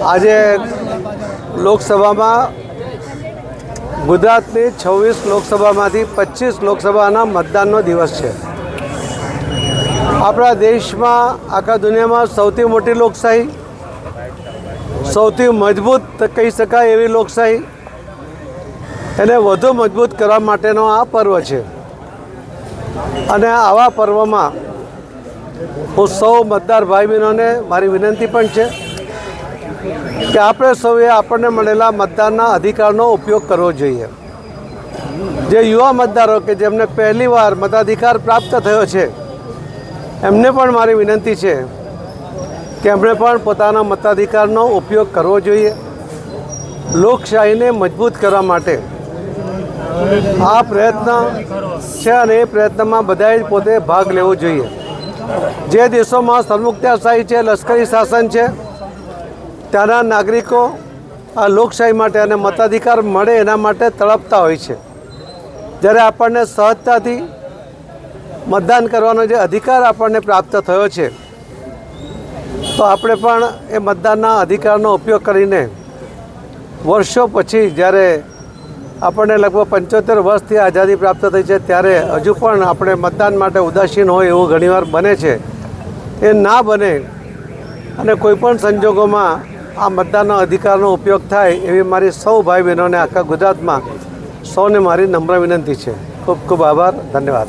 આજે લોકસભામાં ગુજરાતની 26 લોકસભામાંથી 25 લોકસભાના મતદાનનો દિવસ છે। આપણા દેશમાં આખા દુનિયામાં સૌથી મોટી લોકશાહી, સૌથી મજબૂત કહી શકાય એવી લોકશાહી, એને વધુ મજબૂત કરવા માટેનો આ પર્વ છે। અને આવા પર્વમાં હું સૌ મતદાર ભાઈ બહેનોને મારી વિનંતી પણ છે કે આપણે સૌએ આપણને મળેલા મતદાનના અધિકારનો ઉપયોગ કરવો જોઈએ। જે યુવા મતદારો કે જેમને પહેલીવાર મતાધિકાર પ્રાપ્ત થયો છે એમને પણ મારી વિનંતી છે કે એમણે પણ પોતાના મતાધિકારનો ઉપયોગ કરવો જોઈએ। લોકશાહીને મજબૂત કરવા માટે આ પ્રયત્ન છે અને એ પ્રયત્નમાં બધાએ પોતે ભાગ લેવો જોઈએ। જે દેશોમાં સરમુખત્યારશાહી છે, લશ્કરી શાસન છે, ત્યાંના નાગરિકો આ લોકશાહી માટે અને મતાધિકાર મળે એના માટે તડપતા હોય છે। જ્યારે આપણને સહજતાથી મતદાન કરવાનો જે અધિકાર આપણને પ્રાપ્ત થયો છે તો આપણે પણ એ મતદાનના અધિકારનો ઉપયોગ કરીને વર્ષો પછી જ્યારે આપણને લગભગ 75 વર્ષથી આઝાદી પ્રાપ્ત થઈ છે ત્યારે હજુ પણ આપણે મતદાન માટે ઉદાસીન હોય એવું ઘણીવાર બને છે। એ ના બને અને કોઈપણ સંજોગોમાં આ મતદાનના અધિકારનો ઉપયોગ થાય એવી મારી સૌ ભાઈ બહેનોને આખા ગુજરાતમાં સૌને મારી નમ્ર વિનંતી છે। ખૂબ ખૂબ આભાર, ધન્યવાદ।